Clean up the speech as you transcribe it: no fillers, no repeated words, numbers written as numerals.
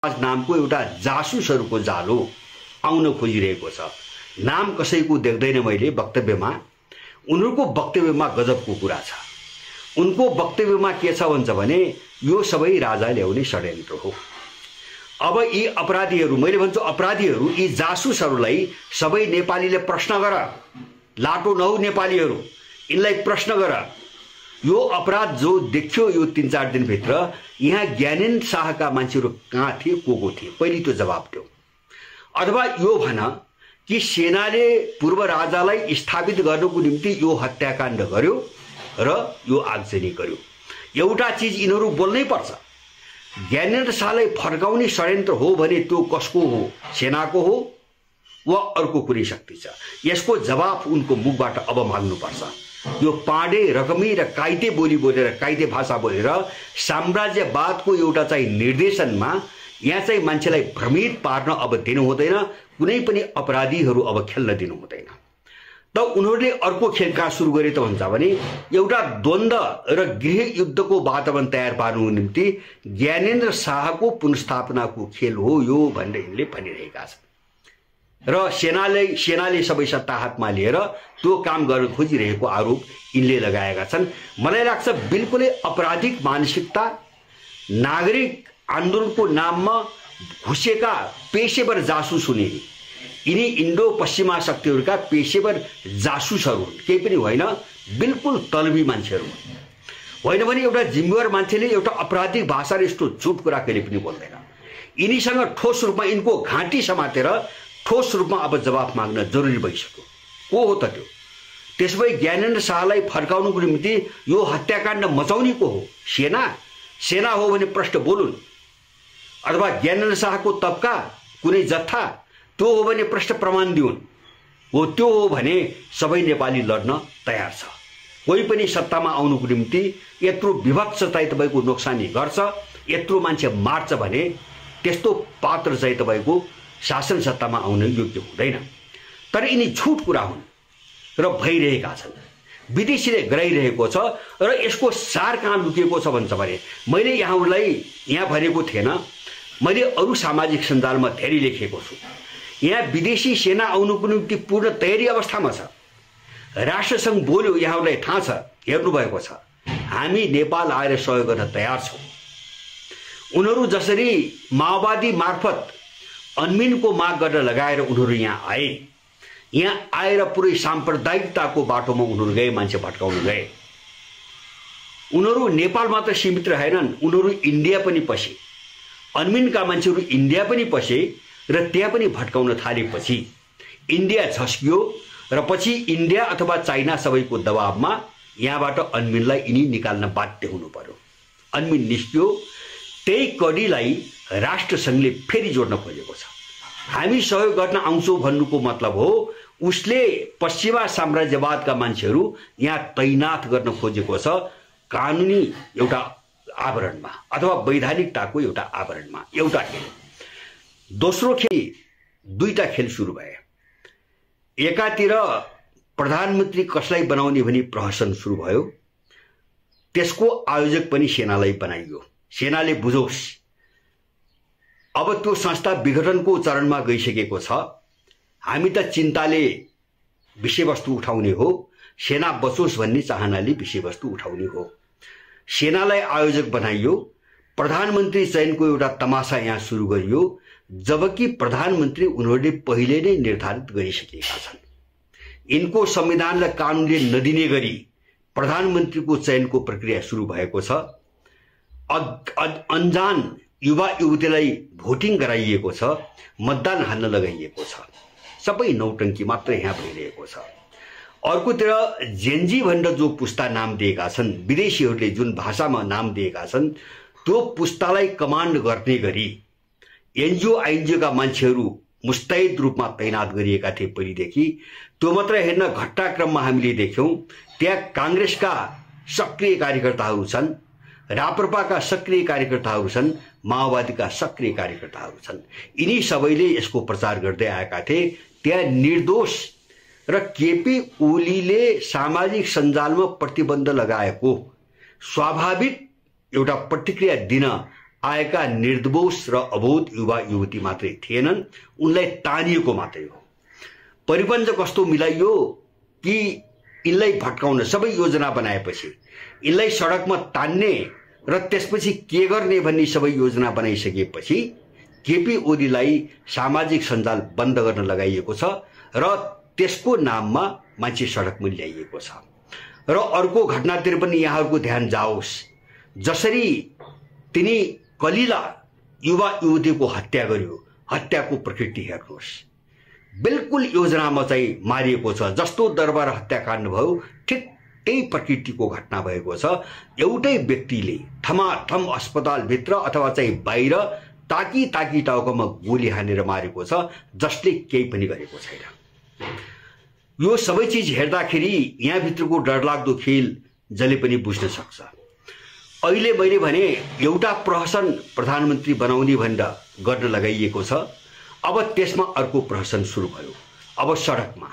नामको एउटा जासुसहरूको जालो आउन खोजिरहेको छ। नाम कसैको देख्दैन मैले वक्तव्यमा। उनीहरूको वक्तव्यमा गजबको कुरा छ। उनको वक्तव्यमा के छ भन्छ भने यो सबै राजा ल्याउने षड्यन्त्र हो। अब यी अपराधीहरू, मैले भन्छु अपराधीहरू, यी जासुसहरूलाई सबै नेपालीले प्रश्न गर, लाटो नहौ नेपालीहरू, यिनलाई प्रश्न गर। यो अपराध जो देखियो यो 3-4 दिनभित्र, यहाँ ज्ञानेन्द्र शाहका मान्छेहरू कहाँ थिए, को थिए, पहिले त्यो जवाब दियो। अथवा यो भन कि सेनाले पूर्व राजालाई स्थापित गर्नको निम्ति यो हत्याकाण्ड गर्यो र यो आगजनी गर्यो। एउटा चीज यिनीहरू बोल्नै पर्छ। ज्ञानेन्द्र शाहलाई फर्काउने षड्यन्त्र हो भने त्यो कसको हो? सेनाको हो वा अर्को कुनै शक्ति छ? यसको जवाफ उनको मुखबाट अब माग्नुपर्छ। यो पाडे रकमी र काइते बोली बोलेर, काइते भाषा बोलेर साम्राज्यवादको एउटा चाहिँ निर्देशनमा यहाँ चाहिँ मान्छेलाई भ्रमित पार्न अब दिनु हुँदैन। कुनै पनि अपराधीहरू अब खेल्न दिनु हुँदैन। त उनीहरूले अर्को खेल कहाँ सुरु गरे त भन्छ भने एउटा द्वन्द्व र गृह युद्धको वातावरण तयार पार्नुको निम्ति ज्ञानेन्द्र शाहको पुनर्स्थापनाको खेल हो यो भनेर यिनले भनिरहेका छन्। र सेनाले सबै सत्ता हातमा लिएर त्यो काम गर्न खोजिरहेको आरोप यिनले लगाएका छन्। मलाई लाग्छ बिल्कुलै अपराधिक मानसिकता, नागरिक आन्दोलनको नाममा घुसेका पेशेवर जासुस हुने यिनी इन्डो पश्चिमा शक्तिहरूका पेशेवर जासुसहरू केही पनि होइन, बिल्कुल तलबी मान्छेहरू होइन भने एउटा जिम्मेवार मान्छेले एउटा अपराधिक भाषाले यस्तो झुट कुरा कहिले पनि बोल्दैन। यिनीसँग ठोस रूपमा यिनको घाँटी समातेर ठोस रूपमा अब जवाफ माग्न जरुरी भइसक्यो। को हो त त्यो? त्यसै ज्ञानेन्द्र शाहलाई फर्काउनुको निम्ति यो हत्याकाण्ड मचाउने को हो? सेना हो भने प्रश्न बोलुन्। अथवा ज्ञानेन्द्र शाहको तबका कुनै जत्था त्यो हो भने प्रश्न प्रमाण दिउन्। हो त्यो हो भने सबै नेपाली लड्न तयार छ। कोही पनि सत्तामा आउनुको निम्ति यत्रो विभत्सता तपाईको नोक्सानी गर्छ, यत्रो मान्छे मार्छ भने त्यस्तो पात्र चाहिँ तपाईको शासन सत्तामा आउन योग्य हुँदैन। तर यिनी झुट कुरा हुन् र भइरहेका छन्, विदेशीले गराइरहेको छ। र यसको सार कहाँ लुकेको छ भन्छ भने मैले यहाँहरूलाई यहाँ भनेको थिएन, मैले अरू सामाजिक सञ्जालमा धेरै लेखेको छु। यहाँ विदेशी सेना आउनुको निम्ति पूर्ण तयारी अवस्थामा छ। राष्ट्रसङ्घ बोल्यो, यहाँहरूलाई थाहा छ, हेर्नुभएको छ, हामी नेपाल आएर सहयोग गर्न तयार छौँ। उनीहरू जसरी माओवादी मार्फत अन्मिनको माग गर्न लगाएर उनीहरू यहाँ आए, यहाँ आएर पुरै साम्प्रदायिकताको बाटोमा उनीहरू गए, मान्छे भट्काउन गए। उनीहरू नेपाल मात्र सीमित रहेनन्, उनीहरू इन्डिया पनि पसे। अन्मिनका मान्छेहरू इन्डिया पनि पसे र त्यहाँ पनि भट्काउन थालेपछि इन्डिया झस्कियो र पछि इन्डिया अथवा चाइना सबैको दबावमा यहाँबाट अन्मिनलाई यिनी निकाल्न बाध्य हुनु पर्यो। अन्मिन निस्कियो। त्यही कडीलाई राष्ट्रसङ्घले फेरि जोड्न खोजेको छ। हामी सहयोग गर्न आउँछौँ भन्नुको मतलब हो उसले पश्चिमा साम्राज्यवादका मान्छेहरू यहाँ तैनात गर्न खोजेको छ, कानुनी एउटा आवरणमा अथवा वैधानिकताको एउटा आवरणमा। एउटा खेल। दोस्रो खेल, दुईटा खेल सुरु भए। एकातिर प्रधानमन्त्री कसलाई बनाउने भनी प्रहसन सुरु भयो, त्यसको आयोजक पनि सेनालाई बनाइयो। सेनाले बुझोस् अब त्यो संस्था विघटनको चरणमा गइसकेको छ, हामी त चिन्ताले विषयवस्तु उठाउने हो, सेना बचोस् भन्ने चाहनाले विषयवस्तु उठाउने हो। सेनालाई आयोजक बनाइयो। प्रधानमन्त्री चयनको एउटा तमासा यहाँ सुरु गरियो, जबकि प्रधानमन्त्री उनीहरूले पहिले नै निर्धारित गरिसकेका छन्। यिनको संविधानलाई कानुनले नदिने गरी प्रधानमन्त्रीको चयनको प्रक्रिया सुरु भएको छ। अनजान युवा युवतीलाई भोटिङ गराइएको छ, मतदान हाल्न लगाइएको छ। सबै नौटङ्की मात्र यहाँ भइरहेको छ। अर्कोतिर जेन्जी भनेर जो पुस्ता नाम दिएका छन्, विदेशीहरूले जुन भाषामा नाम दिएका छन्, त्यो पुस्तालाई कमान्ड गर्ने गरी एनजिओ आइएनजिओका मान्छेहरू मुस्तैद रूपमा तैनात गरिएका थिए पहिलेदेखि। त्यो मात्र हेर्न घटनाक्रममा हामीले देख्यौँ त्यहाँ काङ्ग्रेसका सक्रिय कार्यकर्ताहरू छन्, राप्रपाका सक्रिय कार्यकर्ताहरू छन्, माओवादीका सक्रिय कार्यकर्ताहरू छन्। यिनी सबैले यसको प्रचार गर्दै आएका थिए। त्यहाँ निर्दोष र केपी ओलीले सामाजिक सञ्जालमा प्रतिबन्ध लगाएको स्वाभाविक एउटा प्रतिक्रिया दिन आएका निर्दोष र अबोध युवा युवती मात्रै थिएनन्, उनलाई तानिएको मात्रै हो। परिपञ्च कस्तो मिलाइयो कि यिनलाई भट्काउन सबै योजना बनाएपछि यिनलाई सडकमा तान्ने र त्यसपछि के गर्ने भन्ने सबै योजना बनाइसकेपछि केपी ओलीलाई सामाजिक सञ्जाल बन्द गर्न लगाइएको छ र त्यसको नाममा मान्छे सडकमा ल्याइएको छ। र अर्को घटनातिर पनि यहाँहरूको ध्यान जाओस्, जसरी तिनी कलिला युवा युवतीको हत्या गर्यो, हत्याको प्रकृति हेर्नुहोस्, बिल्कुल योजनामा चाहिँ मारिएको छ। जस्तो दरबार हत्याकाण्ड भयो ठिक त्यही प्रकृतिको घटना भएको छ। एउटै व्यक्तिले थमाथम अस्पतालभित्र अथवा चाहिँ बाहिर ताकी टाउकोमा गोली हानेर मारेको छ, जसले केही पनि गरेको छैन। यो सबै चिज हेर्दाखेरि यहाँभित्रको डरलाग्दो खेल जसले पनि बुझ्न सक्छ। अहिले मैले भने एउटा प्रहसन प्रधानमन्त्री बनाउने भनेर गर्न लगाइएको छ, अब त्यसमा अर्को प्रहसन सुरु भयो। अब सडकमा